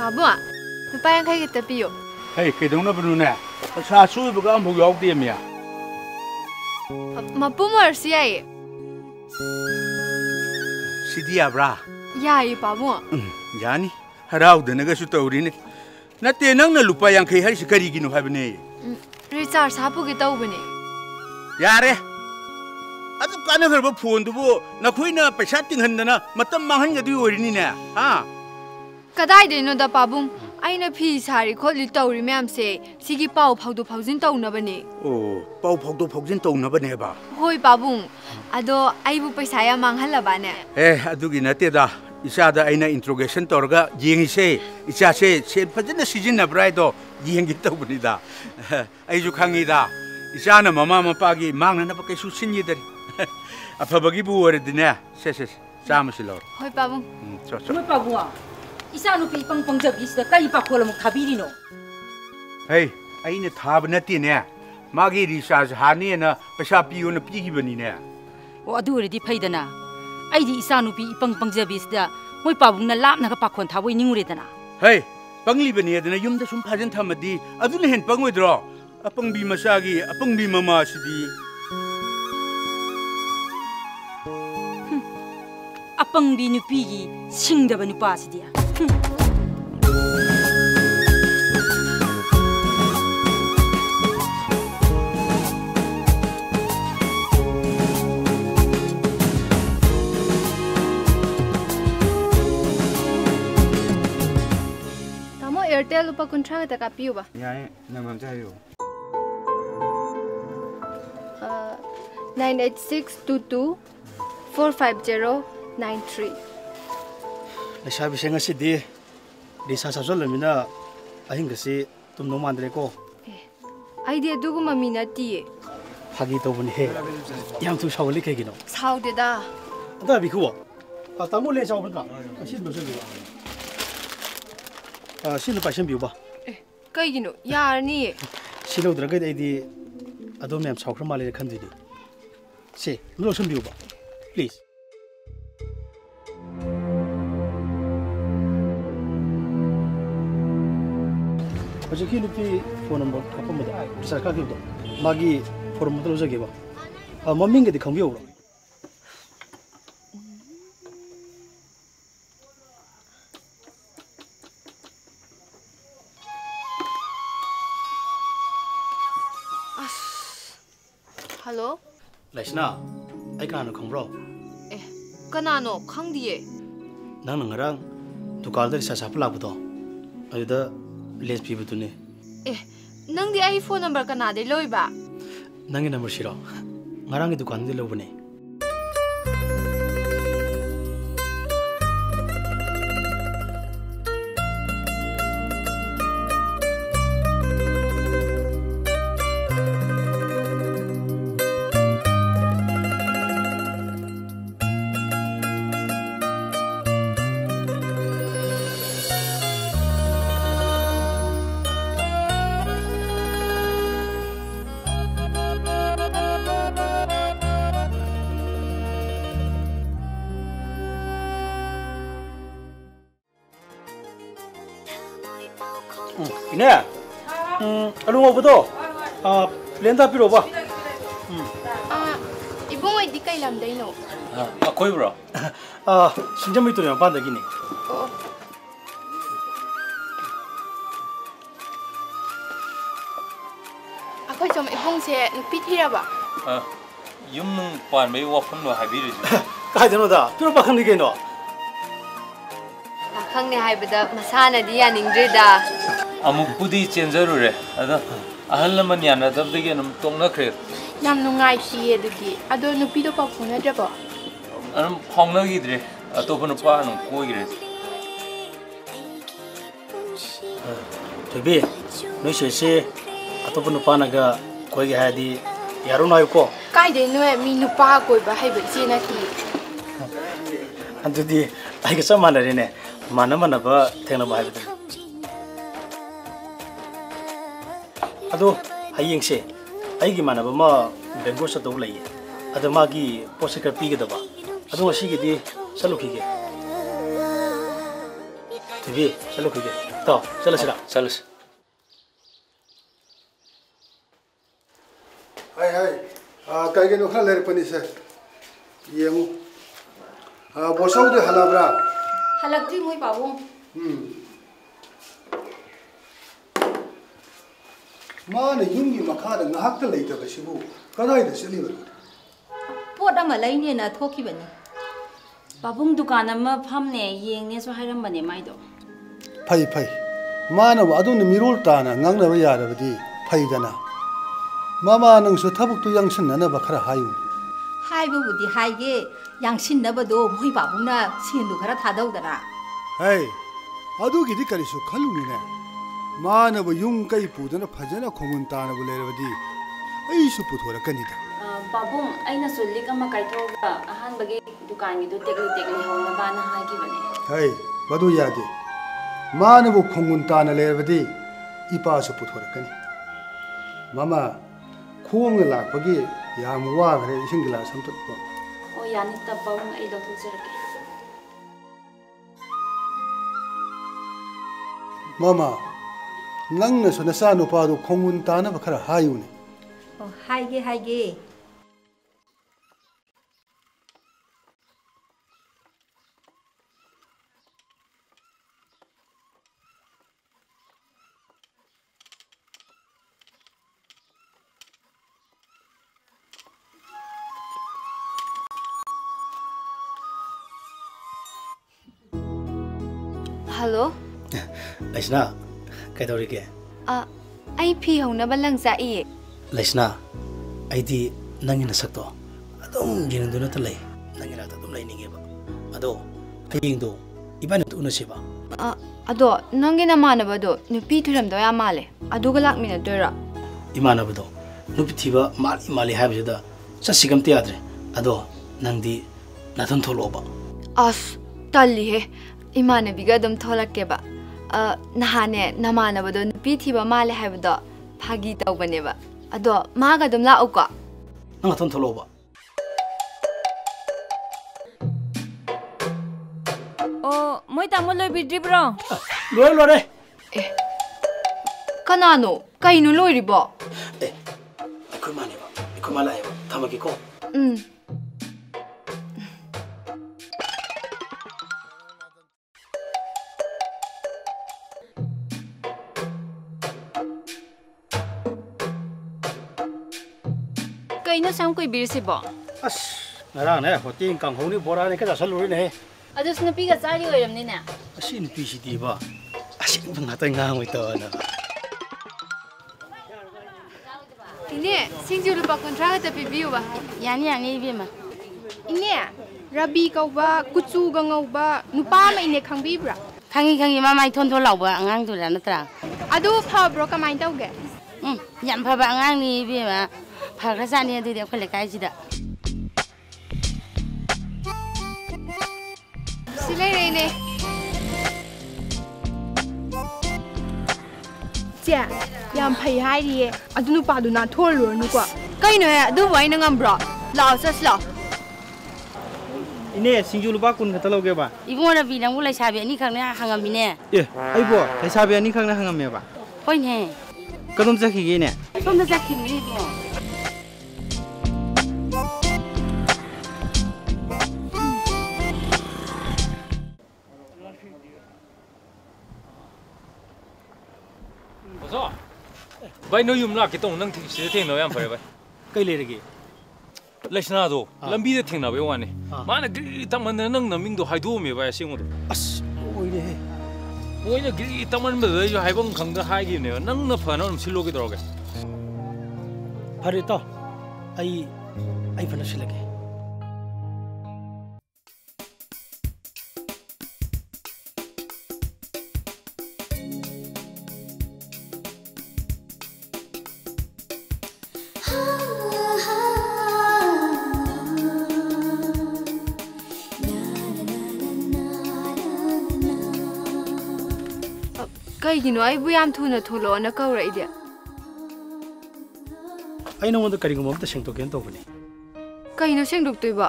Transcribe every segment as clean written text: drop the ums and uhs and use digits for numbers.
Babu, lupa yang kayak kita piyo. Hei, kita nak berunak. Saya suruh bukan mau jawab dia mia. Mapu mercy ay. Sidia bra. Ya, ay babu. Yani, harau dan naga suta urin. Nanti nang na lupa yang kayak hari sekali gino habne. Recharge sapu kita ubene. Yare. Atau karena kerja phone tu bu, nak kau ina pesat tinggal na, matam mahan jadi urin ni na, ha? Kadai deh no da babu. Aina pi sari kau litau uri mem se, sigi pau pau do pauzin tau na bane. Oh, pau do pauzin tau na bane ba? Hoi babu, ado aibu pesaya manghal la bane. Aduh gini nanti dah. Isa ada aina interrogation torga jengi se, isa se pada na season na brido jengi tau bani dah. Ayu kangi dah. Isa na mama pagi mang na pakai susin ni dari. Apa bagi buat dina? Ses sama silor. Hoi babu. Hoi babu ah. Isa nu pi pang jabi sida kai pa kolam khabiri no. Hey, aina thab nati ne. Magi research hani na pesa piu na pi bani ne. O adu re di phaidana. Ai di isa nu pi pang jabi sida moi pabung na lap na ka pakhon thaboi ningure dana. Hey, pangli bani adana yum da sum phajan thamadi adu ne hen pangoi dro. Apang bi masagi, apang bi mama sidi. Apang bi nupi gi singdaba nupa sidia. Airtel lupa kontra kita kapiu ba? Ya, nama macam itu. 98622-45093. Lepas habis yang ngasih di sasa soal mina, ahing kasih tum nomor andre ko. Idea tu gua minati. Hagi tu pun he, yang tu sahaja kayak gino. Sahaja dah. Ada bikuwa. Tamu le sahaja pun tak. Asyik dosa juga. Sino passion view ba? Kaya gino, yar ni. Sino draga di adom yang saukar malah kan jadi. Si, no passion view ba? Please. Macam kini pi phone number apa muda? Bisa kah gitu? Magi phone number tu saja ba? Mami nggak dikang view ba? Hello? Laisna, ay kanano kang bro? Kanano? Kang diye? Nang ngarang, tukar dari sasap lagu to. Ada lens pibu tu ni. Nang di iPhone number kanade loy ba? Nangin number siro. Ngarang itu kan di lobo ni. Ini, alu mau betul? Lenta piro ba? Ibu mau di kay lam day no? Aku bro. Sinjam itu yang pandai gini. Aku cuma ibung saya nupit hira ba? Yum nung pan may wafun lo habiri ju. Kahit ano da, piro ba kang ligay no? Kang ni hai beda masana dia ningdre da. Amuk pudi changeru re. Ada ahal naman yan ada bigyan ng tong na kre. Nam nungai siye dugi. Ado nupido pa puna jabo. Anong hong na gidre. Ato pa pa anong ko gidre. Tapi, noi sese atau pun lupa naga kau yang hadi yaru naik ko. Kaya deh nuai minupa kau bahai bersih nanti. Antu di, ayah kesama dari ni. Mana ba tengna bahai betul. Aduh, hayang se, ayah gimana ba ma bengkok sa tahu lagi. Ada magi posekar pi kita ba. Aduh masih gitu, selalu kiki. ꯊꯣꯏꯕꯤ ꯆꯠꯂꯨꯈꯤꯒꯦ ꯇꯥꯎ ꯆꯠꯂꯁꯤꯔꯥ ꯆꯠꯂꯁꯤ ꯀꯩꯒꯤꯅꯣ ꯈꯔ ꯂꯩꯔꯛꯄꯅꯤꯁꯦ ꯌꯦꯡꯉꯨ ꯕꯣꯁꯧꯗꯤ ꯍꯜꯂꯕ꯭ꯔꯥ ꯍꯜꯂꯛꯇ꯭ꯔꯤ ꯃꯣꯏ ꯄꯥꯕꯨꯡ ꯃꯥꯅ ꯌꯨꯝꯒꯤ ꯃꯈꯥꯗ ꯉꯥꯏꯍꯥꯛꯇ ꯂꯩꯇꯕꯁꯤꯕꯨ ꯀꯗꯥꯏꯗ ꯆꯠꯂꯤꯕꯅꯣ ꯄꯣꯠ ꯑꯃ ꯂꯩꯅꯦꯅ ꯊꯣꯛꯈꯤꯕꯅꯤ ꯄꯥꯕꯨꯡ ꯗꯨꯀꯥꯟ ꯑꯃ ꯐꯝꯅꯦ ꯌꯦꯡꯅꯦꯁꯨ ꯍꯥꯏꯔꯝꯕꯅꯦ ꯃꯥꯏꯗꯣ ꯐꯩ ꯐꯩ ꯃꯥꯅꯕꯨ ꯑꯗꯨꯝꯅ ꯃꯤꯔꯣꯜ ꯇꯥꯅ ꯉꯥꯡꯅꯕ ꯌꯥꯔꯕꯗꯤ ꯐꯩꯗꯅ ꯃꯃꯥ ꯅꯪꯁꯨ ꯊꯕꯛꯇꯨ ꯌꯥꯡꯁꯤꯟꯅꯅꯕ ꯈꯔ ꯍꯥꯏꯌꯨ ꯍꯥꯏꯕꯕꯨꯗꯤ ꯍꯥꯏꯒꯦ ꯌꯥꯡꯁꯤꯟꯅꯕꯗꯣ ꯃꯣꯏ ꯄꯥꯕꯨꯡꯅ ꯁꯦꯟꯗꯨ ꯈꯔ ꯊꯥꯗꯧꯗꯅ ꯍꯩ ꯑꯗꯨꯒꯤꯗꯤ ꯀꯔꯤꯁꯨ ꯈꯜꯂꯨꯅꯨꯅꯦ ꯃꯥꯅꯕꯨ ꯌꯨꯝ ꯀꯩ ꯄꯨꯗꯅ ꯐꯖꯅ ꯈꯣꯡꯒꯨꯟ ꯇꯥꯅꯕꯨ ꯂꯩꯔꯕꯗꯤ ꯑꯩꯁꯨ ꯄꯨꯊꯣꯔꯛꯀꯅꯤꯗ ꯄꯥꯕꯨꯡ ꯑꯩꯅꯁꯨ ꯂꯤꯛ ꯑꯃ ꯀꯥꯏꯊꯣꯛꯑꯒ ꯑꯍꯥꯟꯕꯒꯤ ꯗꯨꯀꯥꯟꯒꯤꯗꯣ ꯇꯦꯛꯂꯤ ꯇꯦꯛꯂꯤ ꯍꯧꯅꯕꯅ ꯍꯥꯏꯈꯤꯕꯅꯦ ꯍꯩ ꯃꯗꯨ ꯌꯥꯗꯦ ꯃꯥꯅꯕꯨ ꯈꯣꯡꯒꯨꯟ ꯇꯥꯅ ꯂꯩꯔꯕꯗꯤ ꯏꯄꯥꯁꯨ ꯄꯨꯊꯣꯔꯛꯀꯅꯤ ꯃꯃꯥ ꯈꯣꯡꯅ ꯂꯥꯛꯄꯒꯤ ꯌꯥꯝ ꯋꯥꯈ꯭ꯔꯦ ꯏꯁꯤꯡ ꯒꯤꯂꯥꯁ ꯑꯝꯇ ꯑꯣ ꯌꯥꯅꯤ ꯄꯥꯕꯨꯡ ꯑꯩ ꯂꯧꯊꯣꯛꯆꯔꯛꯀꯦ ꯃꯃꯥ ꯅꯪꯅꯁꯨ ꯅꯆꯥꯅꯨꯄꯥꯗꯨ ꯈꯣꯡꯒꯨꯟ ꯇꯥꯅꯕ ꯈꯔ ꯍꯥꯏꯌꯨꯅꯦ ꯑꯣ ꯍꯥꯏꯒꯦ ꯍꯥꯏꯒꯦ ꯍꯜꯂꯣ ꯂꯩꯁꯅꯥ ꯀꯩꯗꯧꯔꯤꯒꯦ ꯑꯩ ꯐꯤ ꯍꯧꯅꯕ ꯂꯪ ꯆꯥꯛꯏꯌꯦ ꯂꯩꯁꯅꯥ ꯑꯩꯗꯤ ꯅꯪꯒꯤ ꯅꯁꯛꯇꯣ ꯑꯗꯨꯝ ꯌꯦꯡꯗꯨꯅꯇ ꯂꯩ ꯅꯪꯒꯤ ꯅꯥꯛꯇ ꯑꯗꯨꯝ ꯂꯩꯅꯤꯡꯉꯦꯕ ꯑꯗꯣ ꯍꯌꯦꯡꯗꯣ 이번에 우너시바. 아도 너게 나마나봐도 누피 들음도 야 말래. 아도가 락미나더라. 이마나봐도 누피 티바 말이 말이 하비다. 자시감 떼야드레. 아도 낭디 나던 톨로바. 아스 딸리해. 이마나비가 좀 톨락게바. 나하네 나마나봐도 누피 티바 말래 하비다. 파기 떠오바네바. 아도 마가 좀 라오까. 나던 톨로바. Moi tamo loi bidri bro. Lore. Kanano? Kaino loi riba? Kumani ba. Kumala ba. Tamaki ko. Kaino sam koi birsi ba. As, nara ne hoting kang honi bora ne ka saluri ne. Adus napi ka sari oiram ni na. Asin pisi di ba. Asin bang natay ngang ito na. Ine, singju lupa kontra ka tapi biu ba. Yani ibi ma. Ine, rabi kau ba, kucu gangau ba, nupa ma ine kang bibra. Kangi mama ithon thon lau ba angang tu la natra. Adu pha bro ka main tau ge. Yam pha ba angang ni ibi ma. Pha ka sa ni adu de khole kai ji da. Silai rene. Tia, yam phai hai ri. Adu nupa du na thol lo nu kwa. Kaino ya, adu wai na ngambra. Lao sas lao. Ine singju lupa kun kata loge ba. Ibu na bilang mulai sabi ani khang na hangam bine. Ai bo, ai sabi ani khang na hangam me ba. Hoi ne. Kadum sakhi ge ne. Som na sakhi ni bo. Vai no yum la ke tong nang thing se thing no yam phare bai Kai le rege. Laisna do lambi de thing na be wane mana gri taman nang naming do haidu me bai singo do As, oi de. oina gri taman be jo haibang khang da hai gi ne nang na phana um silo ge doroge Pare to. Ai fana silage. Kaigino ai bu yam thuna tholo na kaurai dia. Ai nangonda karigum amta sengtoken tobani. Kaino sengdok toiba.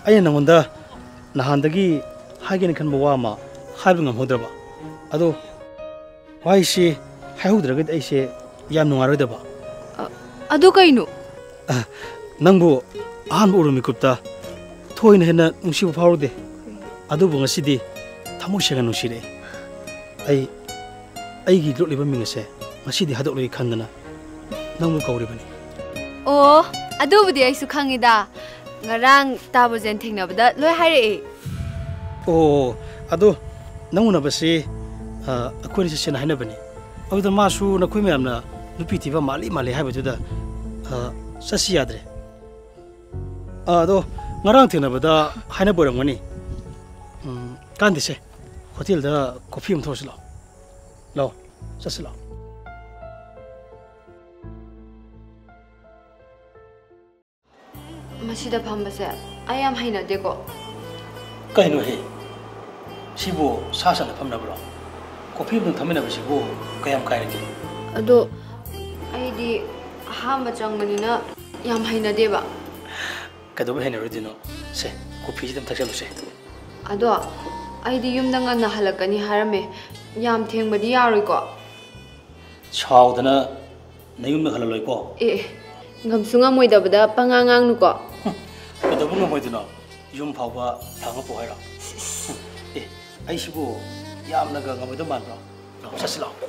Ai nangonda nahandagi hagin khan bawa ma 하이브 ngам호드라바 아도 와이시 하이후드라게 아이세 얌 농아르데바 ꯑꯗꯨ ꯀꯩꯅꯣ ꯅꯪꯕꯨ ꯑꯍꯥꯟꯕ ꯎꯔꯝꯃꯤꯀꯨꯞꯇ ꯊꯣꯏꯅ ꯍꯦꯟꯅ ꯅꯨꯡꯁꯤꯕ ꯐꯥꯎꯔꯨꯗꯦ ꯑꯗꯨꯕꯨ ꯉꯁꯤꯗꯤ ꯊꯃꯣꯏ ꯁꯦꯡꯅ ꯅꯨꯡꯁꯤꯔꯛꯑꯦ ꯑꯩꯒꯤ ꯂꯣꯠꯂꯤꯕ ꯃꯤꯡ ꯑꯁꯦ ꯉꯁꯤꯗꯤ ꯍꯥꯗꯣꯛꯂꯒꯦ ꯈꯟꯗꯅ ꯅꯪꯕꯨ ꯀꯧꯔꯤꯕꯅꯤ ꯑꯣ ꯑꯗꯨꯕꯨꯗꯤ ꯑꯩꯁꯨ ꯈꯪꯉꯤꯗ ꯉꯔꯥꯡ ꯇꯥꯕꯣꯖꯦꯟ ꯊꯦꯡꯅꯕꯗ ꯂꯣꯏ ꯍꯥꯏꯔꯛꯑꯦ ꯑꯣ ꯑꯗꯣ ꯅꯪ ꯎꯅꯕꯁꯤ ꯑꯩꯈꯣꯏꯅ ꯆꯠꯁꯦꯅ ꯍꯥꯏꯅꯕꯅꯤ ꯑꯗꯨꯗ ꯃꯥꯁꯨ ꯅꯈꯣꯏ ꯃꯌꯥꯝꯅ ꯅꯨꯄꯤ ꯊꯤꯕ ꯃꯥꯜꯂꯤ ꯍꯥꯏꯕꯗꯨꯗ ꯆꯠꯁꯤ ꯌꯥꯗ꯭ꯔꯦ ꯑꯗꯣ ꯉꯔꯥꯡ ꯊꯦꯡꯅꯕꯗ ꯍꯥꯏꯅꯕ ꯑꯣꯏꯔꯝꯒꯅꯤ ꯀꯥꯟꯗꯦꯁꯦ ꯍꯣꯇꯦꯜꯗ ꯀꯣꯐꯤ ꯑꯃ ꯊꯣꯛꯑꯁꯤ ꯂꯥꯛꯑꯣ ꯆꯠꯁꯤ ꯂꯥꯛꯑꯣ ꯃꯁꯤꯗ ꯐꯝꯕꯁꯦ ꯑꯩ ꯌꯥꯝ ꯍꯩꯅꯗꯦꯀꯣ ꯀꯩꯅꯣꯍꯦ ꯁꯤꯕꯨ ꯁꯥ ꯁꯟꯅ ꯐꯝꯅꯕ꯭ꯔꯣ ꯀꯣꯐꯤ ꯑꯃ ꯊꯝꯃꯤꯟꯅꯕꯁꯤꯕꯨ ꯀꯌꯥꯝ ꯀꯥꯏꯔꯒꯦ ꯑꯗꯣ ꯑꯩꯗꯤ ꯑꯍꯥꯟꯕ ꯆꯪꯕꯅꯤꯅ ꯌꯥꯝ ꯍꯩꯅꯗꯦꯕ ꯀꯩꯗꯧꯕ ꯍꯩꯅꯔꯣꯏꯗꯣꯏꯅꯣ ꯁꯦ ꯀꯣꯐꯤꯁꯤꯗ ꯊꯛꯆꯜꯂꯨꯁꯦ ꯑꯗꯣ ꯑꯩꯗꯤ ꯌꯨꯝꯗ ꯉꯟꯅ ꯍꯜꯂꯛꯀꯅꯤ ꯍꯥꯏꯔꯝꯃꯦ ꯌꯥꯝ ꯊꯦꯡꯕꯗꯤ ꯌꯥꯔꯣꯏꯀꯣ ꯁꯥꯎꯗꯅ ꯅꯌꯨꯝꯗ ꯍꯜꯂꯛꯂꯣꯏꯀꯣ ꯉꯝꯁꯨ ꯉꯝꯃꯣꯏꯗꯕꯗ ꯄꯉꯥꯡ ꯉꯥꯡꯅꯨꯀꯣ ꯀꯩꯗꯧꯕ ꯉꯝꯃꯣꯏꯗꯣꯏꯅꯣ ꯌꯨꯝ ꯐꯥꯎꯕ ꯊꯥꯡꯉꯄꯣ ꯍꯥꯏꯔꯣ ꯑꯩꯁꯤꯕꯨ ꯌꯥꯝꯅꯒ ꯉꯝꯃꯣꯏꯗꯕ ꯃꯥꯟꯕ꯭ꯔꯣ ꯆꯠꯁꯤ ꯂꯥꯛꯑꯣ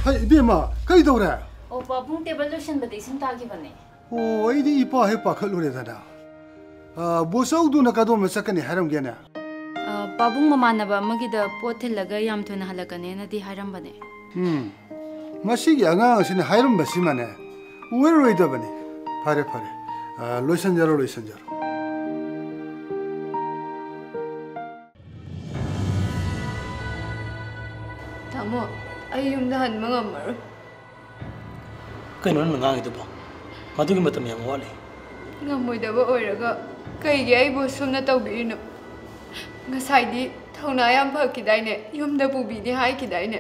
ꯍꯩ 이베마 ꯀꯩꯗꯧꯔꯦ ꯑꯣꯄꯥ ꯄꯨꯡ ꯇꯦꯕꯜ ꯂꯣꯏꯁꯤꯟꯕꯗ ꯏꯁꯤꯡ ꯇꯥꯈꯤꯕꯅꯦ ꯑꯣ ꯑꯩꯗꯤ ꯏꯄꯥ ꯍꯦꯛ ꯄꯥꯈꯠꯂꯨꯔꯦꯗꯅ ꯕꯣꯁꯧꯗꯨꯅ ꯀꯗꯣꯝꯗ ꯆꯠꯀꯅꯤ ꯍꯥꯏꯔꯝꯒꯦꯅꯦ ꯄꯥꯕꯨꯡ ꯃꯃꯥꯟꯅꯕ ꯑꯃꯒꯤꯗ ꯄꯣꯠ ꯊꯤꯜꯂꯒ ꯌꯥꯝ ꯊꯨꯅ ꯍꯜꯂꯛꯀꯅꯦꯅꯗꯤ ꯍꯥꯏꯔꯝꯕꯅꯦ ꯃꯁꯤꯒꯤ ꯑꯉꯥꯡ ꯑꯁꯤꯅ ꯍꯥꯏꯔꯝꯕꯁꯤꯃꯅꯦ ꯑꯣꯏꯔꯣꯏꯗꯕꯅꯤ ꯐꯔꯦ ꯂꯣꯏꯁꯟꯖꯔꯣ ꯇꯥꯃꯣ ꯑꯩ ꯌꯨꯝꯗ ꯍꯟꯕ ꯉꯝꯃꯔꯣꯏ ꯀꯩꯅꯣ ꯅꯪꯅ ꯉꯥꯡꯉꯤꯗꯨꯕꯣ ꯃꯗꯨꯒꯤ ꯃꯇꯝ ꯌꯥꯝ ꯋꯥꯠꯂꯤ ꯉꯝꯃꯣꯏꯗꯕ ꯑꯣꯏꯔꯒ ꯀꯩꯒꯤ ꯑꯩꯕꯨ ꯁꯨꯝꯅ ꯇꯧꯕꯤꯔꯤꯅꯣ ꯉꯁꯥꯏꯗꯤ ꯊꯧꯅꯥ ꯌꯥꯝ ꯐꯈꯤꯗꯥꯏꯅꯦ ꯌꯨꯝꯗ ꯄꯨꯕꯤꯅꯤ ꯍꯥꯏꯈꯤꯗꯥꯏꯅꯦ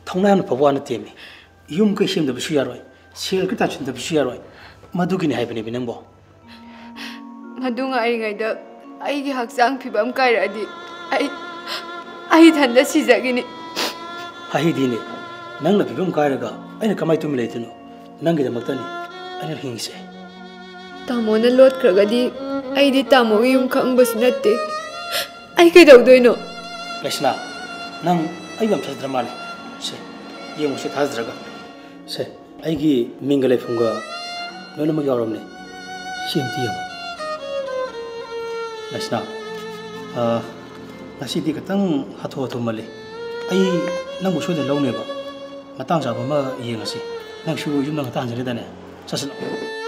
ꯊꯧꯅꯥ ꯌꯥꯝꯅ ꯐꯕ ꯋꯥ ꯅꯠꯇꯦꯃꯤ ꯌꯨꯝ ꯀꯩ ꯁꯦꯝꯗꯕꯁꯨ ꯌꯥꯔꯣꯏ ꯁꯦꯜ ꯀꯩ ꯇꯥꯟꯁꯤꯟꯗꯕꯁꯨ ꯌꯥꯔꯣꯏ ꯃꯗꯨꯒꯤꯅꯤ ꯍꯥꯏꯕꯅꯦꯕ ꯅꯪꯕꯣ ꯃꯗꯨ ꯉꯥꯏꯔꯤꯉꯩꯗ ꯑꯩꯒꯤ ꯍꯛꯆꯥꯡ ꯐꯤꯕꯝ ꯀꯥꯏꯔꯛꯑꯗꯤ ꯑꯩ ꯏꯊꯟꯇ ꯁꯤꯖꯈꯤꯅꯤ ꯍꯥꯏꯗꯤꯅꯦ ꯅꯪꯅ ꯐꯤꯕꯝ ꯀꯥꯏꯔꯒ ꯑꯩꯅ ꯀꯃꯥꯏ ꯇꯨꯃꯤꯟ ꯂꯩꯗꯣꯏꯅꯣ ꯅꯪꯒꯤꯗꯃꯛꯇꯅꯤ ꯑꯩꯅ ꯍꯤꯡꯉꯤꯁꯦ ꯇꯥꯃꯣꯅ ꯂꯣꯠꯈ꯭ꯔꯒꯗꯤ ꯑꯩꯗꯤ ꯇꯥꯃꯣꯒꯤ ꯌꯨꯝ ꯈꯪꯕꯁꯨ ꯅꯠꯇꯦ ꯑꯩ ꯀꯩꯗꯧꯗꯣꯏꯅꯣ ꯂꯩꯁꯅꯥ ꯅꯪ ꯑꯩ ꯌꯥꯝ ꯊꯥꯖꯗ꯭ꯔ ꯃꯥꯜꯂꯦ ꯁꯦ ꯌꯦꯡꯉꯨꯁꯦ ꯊꯥꯖꯗ꯭ꯔꯒ ꯁꯦ ꯑꯩꯒꯤ ꯃꯤꯡꯒ ꯂꯩꯐꯝꯒ ꯂꯣꯏꯅꯃꯛ ꯌꯥꯎꯔꯝꯅꯦ ꯁꯤ ꯑꯝꯇ ꯌꯦꯡꯉꯨ ꯂꯩꯁꯅꯥ ꯉꯁꯤꯗꯤ ꯈꯤꯇꯪ ꯍꯥꯊꯨ ꯃꯜꯂꯤ ꯑꯩ ꯅꯪꯕꯨ ꯁꯣꯏꯗꯅ ꯂꯧꯅꯦꯕ ꯃꯇꯥꯡ ꯆꯥꯕ ꯑꯃ ꯌꯦꯡꯉꯁꯤ ꯅꯪꯁꯨ ꯌꯨꯝꯗ ꯉꯛꯇ ꯍꯟꯖꯔꯦꯗꯅꯦ ꯆꯠꯁꯤꯜꯂꯛꯑꯣ